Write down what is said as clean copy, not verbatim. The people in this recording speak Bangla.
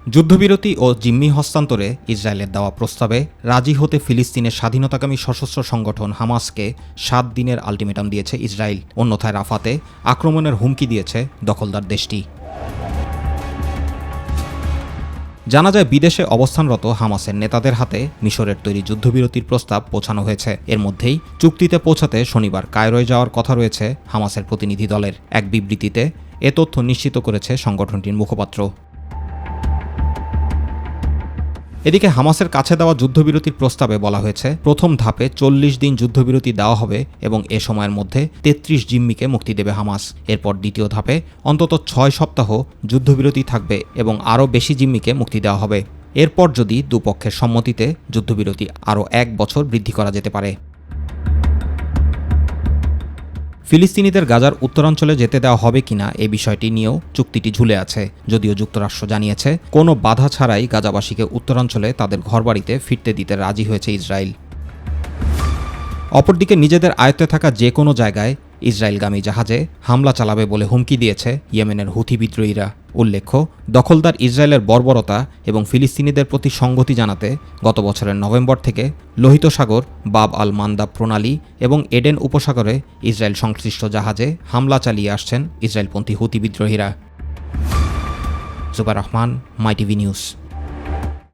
যুদ্ধবিরতি ও জিম্মি হস্তান্তরে ইসরায়েলের দেওয়া প্রস্তাবে রাজি হতে ফিলিস্তিনের স্বাধীনতাকামী সশস্ত্র সংগঠন হামাসকে 7 দিনের আলটিমেটাম দিয়েছে ইসরায়েল। অন্যথায় রাফাতে আক্রমণের হুমকি দিয়েছে দখলদার দেশটি। জানা যায়, বিদেশে অবস্থানরত হামাসের নেতাদের হাতে মিশরের তৈরি যুদ্ধবিরতির প্রস্তাব পৌঁছানো হয়েছে। এর মধ্যেই চুক্তিতে পৌঁছাতে শনিবার কায়রোয় যাওয়ার কথা রয়েছে হামাসের প্রতিনিধি দলের। এক বিবৃতিতে এ তথ্য নিশ্চিত করেছে সংগঠনটির মুখপাত্র। এদিকে হামাসের কাছে দেওয়া যুদ্ধবিরতির প্রস্তাবে বলা হয়েছে, প্রথম ধাপে 40 দিন যুদ্ধবিরতি দেওয়া হবে এবং এ সময়ের মধ্যে 33 জিম্মিকে মুক্তি দেবে হামাস। এরপর দ্বিতীয় ধাপে অন্তত 6 সপ্তাহ যুদ্ধবিরতি থাকবে এবং আরও বেশি জিম্মিকে মুক্তি দেওয়া হবে। এরপর যদি দুপক্ষের সম্মতিতে যুদ্ধবিরতি আরও 1 বছর বৃদ্ধি করা যেতে পারে। ফিলিস্তিনিদের গাজার উত্তরাঞ্চলে যেতে দেওয়া হবে কিনা এ বিষয়টি নিয়েও চুক্তিটি ঝুলে আছে। যদিও যুক্তরাষ্ট্র জানিয়েছে, কোনো বাধা ছাড়াই গাজাবাসীকে উত্তরাঞ্চলে তাদের ঘরবাড়িতে ফিরতে দিতে রাজি হয়েছে ইসরায়েল। অপরদিকে নিজেদের আয়ত্তে থাকা যে কোনো জায়গায় ইসরায়েলগামী জাহাজে হামলা চালাবে বলে হুমকি দিয়েছে ইয়েমেনের হুথি বিদ্রোহীরা। উল্লেখ্য, দখলদার ইসরায়েলের বর্বরতা এবং ফিলিস্তিনিদের প্রতি সংহতি জানাতে গত বছরের নভেম্বর থেকে লোহিত সাগর, বাব আল মান্দাব প্রণালী এবং এডেন উপসাগরে ইসরায়েল সংশ্লিষ্ট জাহাজে হামলা চালিয়ে আসছেন ইসরায়েলপন্থী হুথি বিদ্রোহীরা। জুবাইর রহমান, মাই টিভি নিউজ।